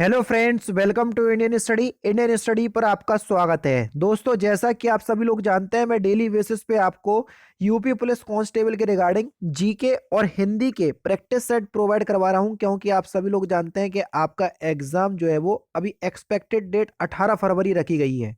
Hello friends, welcome to Indian study पर आपका स्वागत है। दोस्तों, जैसा कि आप सभी लोग जानते हैं, मैं डेली बेसिस पे आपको यूपी पुलिस कांस्टेबल के रिगार्डिंग जीके और हिंदी के प्रैक्टिस सेट प्रोवाइड करवा रहा हूं, क्योंकि आप सभी लोग जानते हैं कि आपका एग्जाम जो है वो अभी एक्सपेक्टेड डेट 18 फरवरी रखी गई है।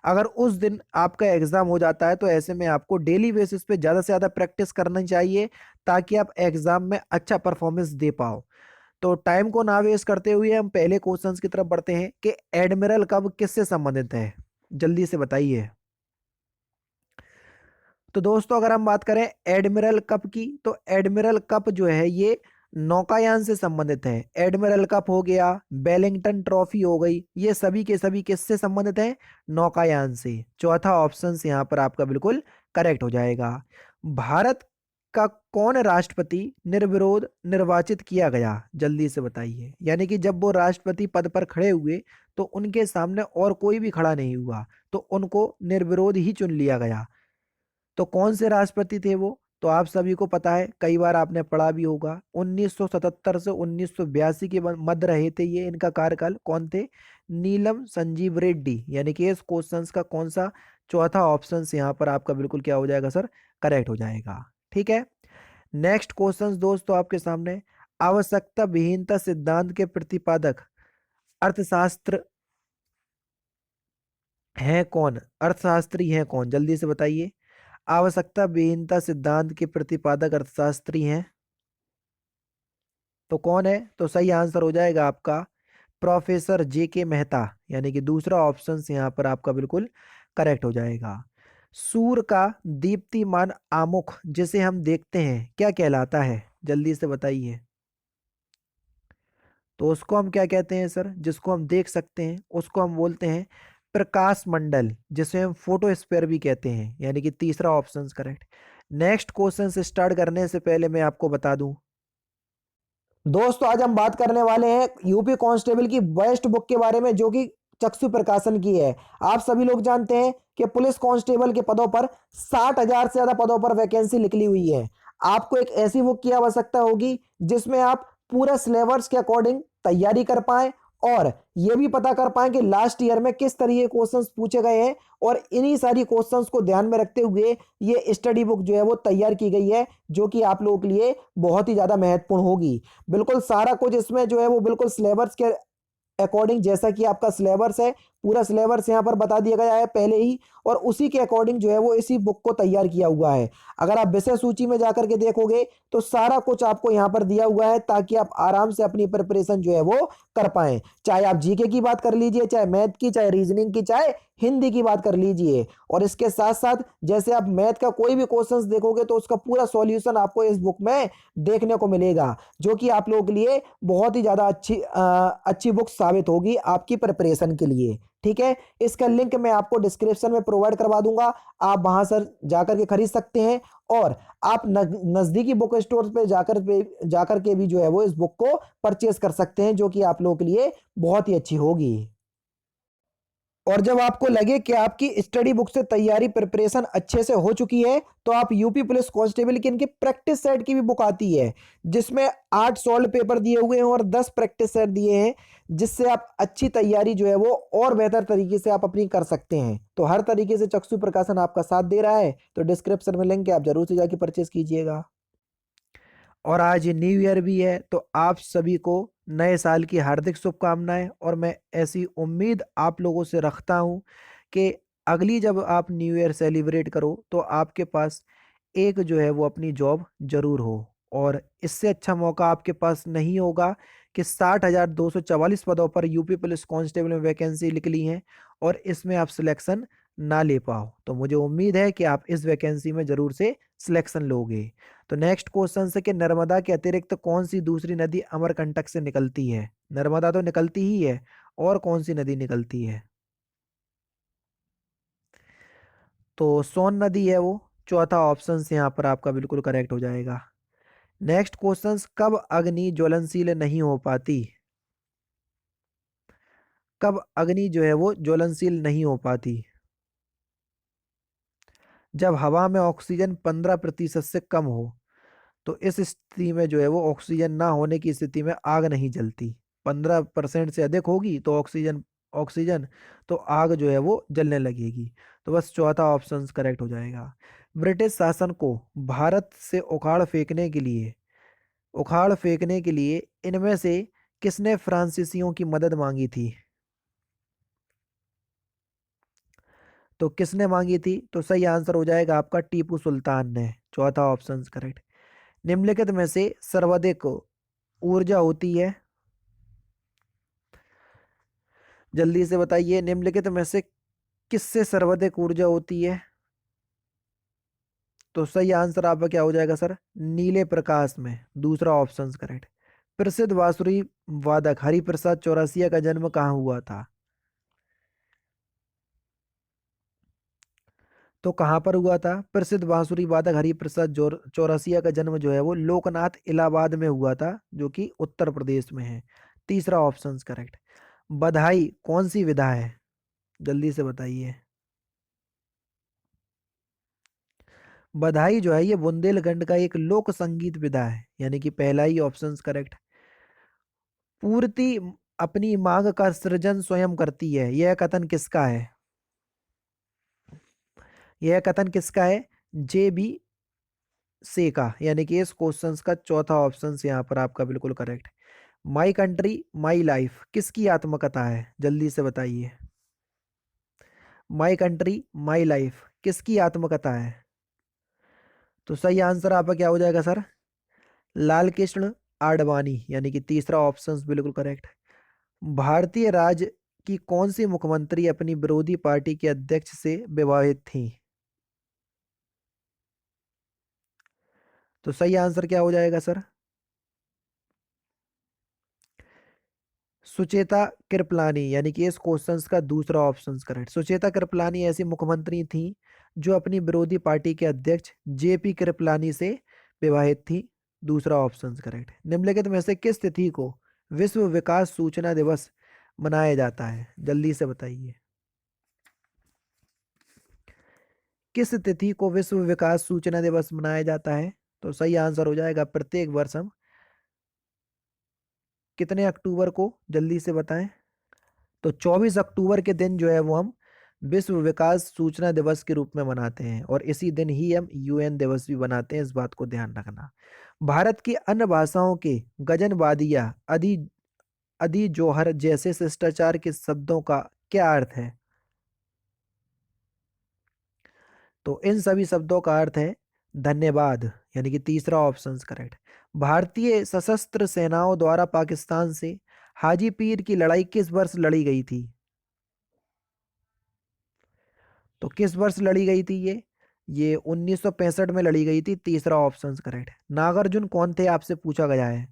अगर उस दिन आपका एग्जाम हो जाता है तो ऐसे में आपको डेली बेसिस पे ज़्यादा से ज़्यादा प्रैक्टिस करनी चाहिए, ताकि आप एग्जाम में अच्छा परफॉर्मेंस दे पाओ। तो टाइम को ना वेस्ट करते हुए हम पहले क्वेश्चंस की तरफ बढ़ते हैं कि एडमिरल कप किससे संबंधित है। जल्दी से बताइए। तो दोस्तों, अगर हम बात करें एडमिरल कप की, तो एडमिरल कप जो है ये नौकायान से संबंधित है। एडमिरल कप हो गया, बेलिंगटन ट्रॉफी हो गई, ये सभी के सभी किससे संबंधित है? नौकायान से। चौथा ऑप्शन यहाँ पर आपका बिल्कुल करेक्ट हो जाएगा। भारत का कौन राष्ट्रपति निर्विरोध निर्वाचित किया गया? जल्दी से बताइए। यानी कि जब वो राष्ट्रपति पद पर खड़े हुए तो उनके सामने और कोई भी खड़ा नहीं हुआ, तो उनको निर्विरोध ही चुन लिया गया। तो कौन से राष्ट्रपति थे वो? तो आप सभी को पता है, कई बार आपने पढ़ा भी होगा। 1977 से 1982 के मध्य रहे थे ये, इनका कार्यकाल। कौन थे? नीलम संजीव रेड्डी। यानी कि इस क्वेश्चंस का कौन सा चौथा ऑप्शन यहाँ पर आपका बिल्कुल क्या हो जाएगा सर? करेक्ट हो जाएगा। ठीक है। नेक्स्ट क्वेश्चन दोस्तों आपके सामने, आवश्यकता विहीनता सिद्धांत के प्रतिपादक अर्थशास्त्र हैं कौन? अर्थशास्त्री हैं कौन? जल्दी से बताइए। आवश्यकता विहीनता सिद्धांत के प्रतिपादक अर्थशास्त्री हैं तो कौन है? तो सही आंसर हो जाएगा आपका प्रोफेसर जे के मेहता। यानी कि दूसरा ऑप्शन यहाँ पर आपका बिल्कुल करेक्ट हो जाएगा। सूर्य का दीप्तिमान आमुख जिसे हम देखते हैं क्या कहलाता है? जल्दी से बताइए। तो उसको हम क्या कहते हैं सर? जिसको हम देख सकते हैं उसको हम बोलते हैं प्रकाश मंडल, जिसे हम फोटोस्फीयर भी कहते हैं। यानी कि तीसरा ऑप्शन करेक्ट। नेक्स्ट क्वेश्चन से स्टार्ट करने से पहले मैं आपको बता दूं दोस्तों, आज हम बात करने वाले हैं यूपी कांस्टेबल की बेस्ट बुक के बारे में, जो कि चक्षु प्रकाशन की है। आप सभी लोग जानते हैं कि पुलिस कांस्टेबल के पदों पर 60,000 से ज्यादा पदों पर वैकेंसी निकली हुई है। आपको एक ऐसी बुक की आवश्यकता होगी जिसमें आप पूरा सिलेबस के अकॉर्डिंग तैयारी कर पाए और यह भी पता कर पाए कि लास्ट ईयर में किस तरह के क्वेश्चंस पूछे गए हैं, और इन्हीं सारी क्वेश्चंस को ध्यान में रखते हुए ये स्टडी बुक जो है वो तैयार की गई है, जो कि आप लोगों के लिए बहुत ही ज्यादा महत्वपूर्ण होगी। बिल्कुल सारा कुछ इसमें जो है वो बिल्कुल सिलेबस के अकॉर्डिंग, जैसा कि आपका सिलेबस है, पूरा सिलेबस यहाँ पर बता दिया गया है पहले ही, और उसी के अकॉर्डिंग जो है वो इसी बुक को तैयार किया हुआ है। अगर आप विषय सूची में जाकर के देखोगे तो सारा कुछ आपको यहाँ पर दिया हुआ है, ताकि आप आराम से अपनी प्रिपरेशन जो है वो कर पाए। चाहे आप जीके की बात कर लीजिए, चाहे मैथ की, चाहे रीजनिंग की, चाहे हिंदी की बात कर लीजिए। और इसके साथ साथ जैसे आप मैथ का कोई भी क्वेश्चन देखोगे तो उसका पूरा सॉल्यूशन आपको इस बुक में देखने को मिलेगा, जो कि आप लोगों के लिए बहुत ही ज्यादा अच्छी बुक साबित होगी आपकी प्रिपरेशन के लिए। ठीक है। इसका लिंक मैं आपको डिस्क्रिप्शन में प्रोवाइड करवा दूंगा, आप वहां से जाकर के खरीद सकते हैं। और आप नजदीकी बुक स्टोर पे जाकर के भी जो है वो इस बुक को परचेस कर सकते हैं, जो कि आप लोगों के लिए बहुत ही अच्छी होगी। और जब आपको लगे कि आपकी स्टडी बुक से तैयारी प्रिपरेशन अच्छे से हो चुकी है, तो आप यूपी पुलिस कांस्टेबल की इनकी प्रैक्टिस सेट की भी बुक आती है, जिसमें 8 सॉल्व पेपर दिए हुए हैं और 10 प्रैक्टिस सेट दिए हैं, जिससे आप अच्छी तैयारी जो है वो और बेहतर तरीके से आप अपनी कर सकते हैं। तो हर तरीके से चक्षु प्रकाशन आपका साथ दे रहा है, तो डिस्क्रिप्शन में लिंक है, आप जरूर से जाके परचेस कीजिएगा। और आज न्यू ईयर भी है, तो आप सभी को नए साल की हार्दिक शुभकामनाएं। और मैं ऐसी उम्मीद आप लोगों से रखता हूं कि अगली जब आप न्यू ईयर सेलिब्रेट करो तो आपके पास एक जो है वो अपनी जॉब जरूर हो। और इससे अच्छा मौका आपके पास नहीं होगा कि 60,244 पदों पर यूपी पुलिस कांस्टेबल में वैकेंसी निकली हैं और इसमें आप सिलेक्शन ना ले पाओ। तो मुझे उम्मीद है कि आप इस वैकेंसी में जरूर से सिलेक्शन लोगे। तो नेक्स्ट क्वेश्चन से कि नर्मदा के अतिरिक्त कौन सी दूसरी नदी अमरकंटक से निकलती है? नर्मदा तो निकलती ही है, और कौन सी नदी निकलती है? तो सोन नदी है वो। चौथा ऑप्शन से यहाँ पर आपका बिल्कुल करेक्ट हो जाएगा। नेक्स्ट क्वेश्चन, कब अग्नि ज्वलनशील नहीं हो पाती? कब अग्नि जो है वो ज्वलनशील नहीं हो पाती? जब हवा में ऑक्सीजन 15% से कम हो, तो इस स्थिति में जो है वो ऑक्सीजन ना होने की स्थिति में आग नहीं जलती। 15% से अधिक होगी तो ऑक्सीजन ऑक्सीजन तो आग जो है वो जलने लगेगी। तो बस चौथा ऑप्शन करेक्ट हो जाएगा। ब्रिटिश शासन को भारत से उखाड़ फेंकने के लिए इनमें से किसने फ्रांसीसियों की मदद मांगी थी? तो किसने मांगी थी? तो सही आंसर हो जाएगा आपका टीपू सुल्तान ने। चौथा ऑप्शन करेक्ट। निम्नलिखित में से सर्वाधिक ऊर्जा होती है, जल्दी से बताइए, निम्नलिखित में से किससे सर्वाधिक ऊर्जा होती है? तो सही आंसर आपका क्या हो जाएगा सर? नीले प्रकाश में। दूसरा ऑप्शन करेक्ट। प्रसिद्ध बांसुरी वादक हरिप्रसाद चौरसिया का जन्म कहाँ हुआ था? तो कहाँ पर हुआ था? प्रसिद्ध बांसुरी वादक हरिप्रसाद चौरसिया का जन्म जो है वो लोकनाथ इलाहाबाद में हुआ था, जो कि उत्तर प्रदेश में है। तीसरा ऑप्शन करेक्ट। बधाई कौन सी विधा है? जल्दी से बताइए। बधाई जो है ये बुंदेलखंड का एक लोक संगीत विधा है, यानी कि पहला ही ऑप्शन करेक्ट। पूर्ति अपनी मांग का सृजन स्वयं करती है, यह कथन किसका है? यह कथन किसका है? जे बी से का, यानी कि इस क्वेश्चन का चौथा ऑप्शन यहाँ पर आपका बिल्कुल correct. My country my life किसकी आत्मकथा है? जल्दी से बताइए। माई कंट्री माई लाइफ किसकी आत्मकथा है? तो सही आंसर आपका क्या हो जाएगा सर? लाल कृष्ण आडवाणी, यानी कि तीसरा ऑप्शन बिल्कुल करेक्ट। भारतीय राज्य की कौन सी मुख्यमंत्री अपनी विरोधी पार्टी के अध्यक्ष से विवाहित थी? तो सही आंसर क्या हो जाएगा सर? सुचेता कृपलानी, यानी कि इस क्वेश्चन का दूसरा ऑप्शन करेक्ट। सुचेता कृपलानी ऐसी मुख्यमंत्री थी जो अपनी विरोधी पार्टी के अध्यक्ष जेपी कृपलानी से विवाहित थी। दूसरा ऑप्शन करेक्ट। निम्नलिखित में से किस तिथि को विश्व विकास सूचना दिवस मनाया जाता है? जल्दी से बताइए। किस तिथि को विश्व विकास सूचना दिवस मनाया जाता है? तो सही आंसर हो जाएगा प्रत्येक वर्ष हम कितने अक्टूबर को? जल्दी से बताएं। तो 24 अक्टूबर के दिन जो है वो हम विश्व विकास सूचना दिवस के रूप में मनाते हैं, और इसी दिन ही हम यूएन दिवस भी बनाते हैं, इस बात को ध्यान रखना। भारत की अन्य भाषाओं के गजन वादिया अदी अदी जोहर जैसे शिष्टाचार के शब्दों का क्या अर्थ है? तो इन सभी शब्दों का अर्थ है धन्यवाद, यानी कि तीसरा ऑप्शन करेक्ट। भारतीय सशस्त्र सेनाओं द्वारा पाकिस्तान से हाजी पीर की लड़ाई किस वर्ष लड़ी गई थी? तो किस वर्ष लड़ी गई थी ये 1965 में लड़ी गई थी। तीसरा ऑप्शन करेक्ट। नागार्जुन कौन थे आपसे पूछा गया है।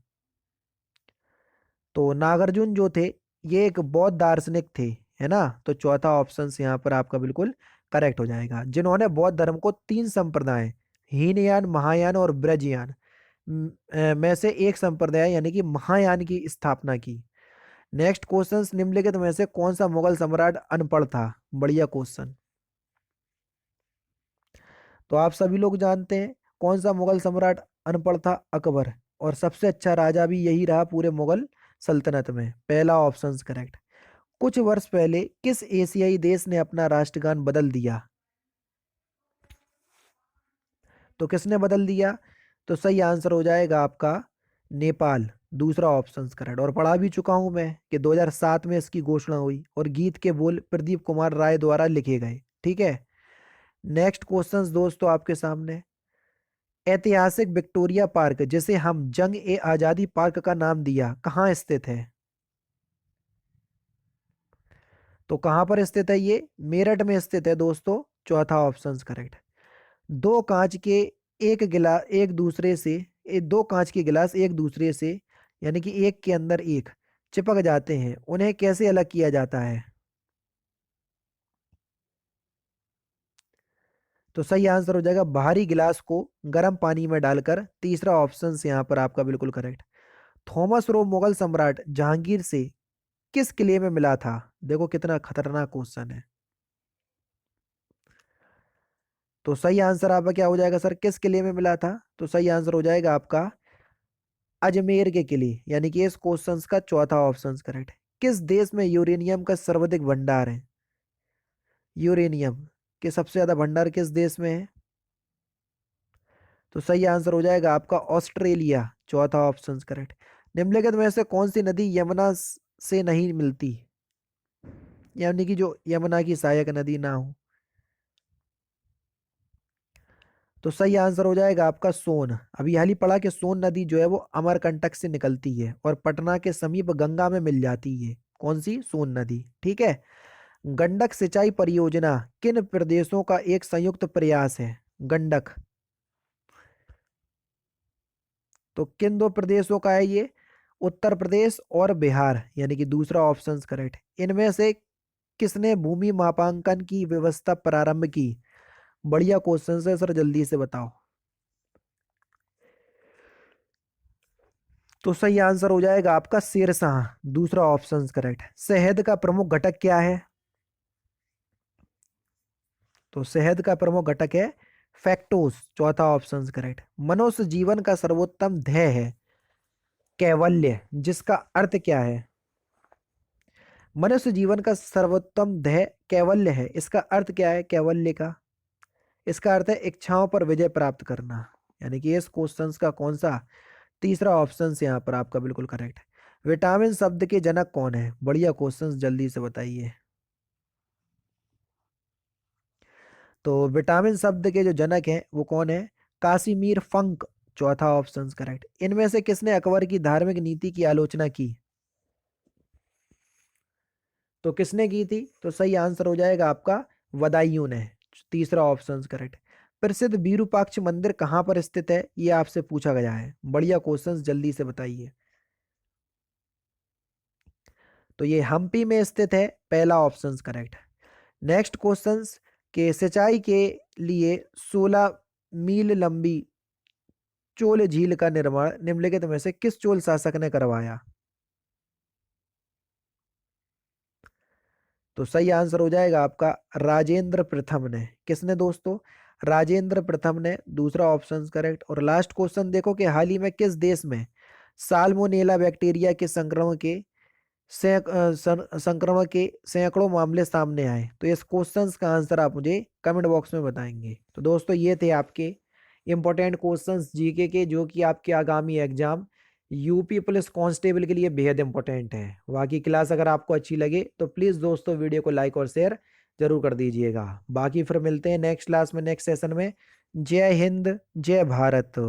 तो नागार्जुन जो थे ये एक बौद्ध दार्शनिक थे, है ना। तो चौथा ऑप्शन यहाँ पर आपका बिल्कुल करेक्ट हो जाएगा, जिन्होंने बौद्ध धर्म को तीन संप्रदाय हीनयान महायान और ब्रजयान में से एक संप्रदाय यानी कि महायान की स्थापना की। नेक्स्ट क्वेश्चन, निम्नलिखित में से कौन सा मुगल सम्राट अनपढ़ था? बढ़िया क्वेश्चन। तो आप सभी लोग जानते हैं कौन सा मुगल सम्राट अनपढ़ था? अकबर। और सबसे अच्छा राजा भी यही रहा पूरे मुगल सल्तनत में। पहला ऑप्शन करेक्ट। कुछ वर्ष पहले किस एशियाई देश ने अपना राष्ट्रगान बदल दिया? तो किसने बदल दिया? तो सही आंसर हो जाएगा आपका नेपाल। दूसरा ऑप्शन करेक्ट। और पढ़ा भी चुका हूं मैं कि 2007 में इसकी घोषणा हुई और गीत के बोल प्रदीप कुमार राय द्वारा लिखे गए। ठीक है। नेक्स्ट क्वेश्चंस दोस्तों आपके सामने। ऐतिहासिक विक्टोरिया पार्क, जिसे हम जंग ए आजादी पार्क का नाम दिया, कहाँ स्थित है? तो कहाँ पर स्थित है ये? मेरठ में स्थित है दोस्तों। चौथा ऑप्शन करेक्ट। दो कांच के एक गिलास एक दूसरे से दो कांच के गिलास एक दूसरे से यानी कि एक के अंदर एक चिपक जाते हैं, उन्हें कैसे अलग किया जाता है? तो सही आंसर हो जाएगा बाहरी गिलास को गर्म पानी में डालकर। तीसरा ऑप्शन यहाँ पर आपका बिल्कुल करेक्ट। थॉमस रो मुगल सम्राट जहांगीर से किस किले में मिला था? देखो कितना खतरनाक क्वेश्चन है। तो सही आंसर आपका क्या हो जाएगा सर? किस किले में मिला था? तो सही आंसर हो जाएगा आपका अजमेर के किले, यानी कि इस क्वेश्चन का चौथा ऑप्शन करेक्ट। किस देश में यूरेनियम का सर्वाधिक भंडार है? यूरेनियम के सबसे ज्यादा भंडार किस देश में है? तो सही आंसर हो जाएगा आपका ऑस्ट्रेलिया, चौथा ऑप्शन करेक्ट। निम्नलिखित में से कौन सी नदी यमुना से नहीं मिलती, यानी कि जो यमुना की सहायक नदी ना हो? तो सही आंसर हो जाएगा आपका सोन। अभी हाल ही पढ़ा कि सोन नदी जो है वो अमरकंटक से निकलती है और पटना के समीप गंगा में मिल जाती है। कौन सी? सोन नदी, ठीक है। गंडक सिंचाई परियोजना किन प्रदेशों का एक संयुक्त प्रयास है? गंडक तो किन दो प्रदेशों का है ये? उत्तर प्रदेश और बिहार, यानी कि दूसरा ऑप्शन करेक्ट। इनमें से किसने भूमि मापांकन की व्यवस्था प्रारंभ की? बढ़िया क्वेश्चन है सर, जल्दी से बताओ। तो सही आंसर हो जाएगा आपका शेरशाह, दूसरा ऑप्शन करेक्ट। शहद का प्रमुख घटक क्या है? तो शहद का प्रमुख घटक है फैक्टोस, चौथा ऑप्शन करेक्ट। मनुष्य जीवन का सर्वोत्तम ध्येय है कैवल्य, जिसका अर्थ क्या है? मनुष्य जीवन का सर्वोत्तम ध्येय कैवल्य है, इसका अर्थ क्या है कैवल्य का? इसका अर्थ है इच्छाओं पर विजय प्राप्त करना, यानी कि इस क्वेश्चन का कौन सा? तीसरा ऑप्शन यहाँ पर आपका बिल्कुल करेक्ट है। विटामिन शब्द के जनक कौन है? बढ़िया क्वेश्चन, जल्दी से बताइए। तो विटामिन शब्द के जो जनक हैं वो कौन है? कासिमीर फंक, चौथा ऑप्शन करेक्ट। इनमें से किसने अकबर की धार्मिक नीति की आलोचना की? तो किसने की थी? तो सही आंसर हो जाएगा आपका बदायूं ने, तीसरा ऑप्शन करेक्ट। प्रसिद्ध विरूपाक्ष मंदिर कहाँ पर स्थित है, ये आपसे पूछा गया है। बढ़िया क्वेश्चन, जल्दी से बताइए। तो ये हम्पी में स्थित है, पहला ऑप्शन करेक्ट। नेक्स्ट क्वेश्चन के सिंचाई के लिए 16 मील लंबी चोल झील का निर्माण निम्नलिखित में से किस चोल शासक ने करवाया? तो सही आंसर हो जाएगा आपका राजेंद्र प्रथम ने। किसने दोस्तों? राजेंद्र प्रथम ने, दूसरा ऑप्शन करेक्ट। और लास्ट क्वेश्चन देखो कि हाल ही में किस देश में साल्मोनेला बैक्टीरिया के संक्रमण के सैकड़ों मामले सामने आए? तो इस क्वेश्चन का आंसर आप मुझे कमेंट बॉक्स में बताएंगे। तो दोस्तों ये थे आपके इंपॉर्टेंट क्वेश्चंस जीके के, जो कि आपके आगामी एग्जाम यूपी पुलिस कांस्टेबल के लिए बेहद इंपॉर्टेंट है। बाकी क्लास अगर आपको अच्छी लगे तो प्लीज़ दोस्तों वीडियो को लाइक और शेयर जरूर कर दीजिएगा। बाकी फिर मिलते हैं नेक्स्ट क्लास में, नेक्स्ट सेशन में। जय हिंद, जय भारत।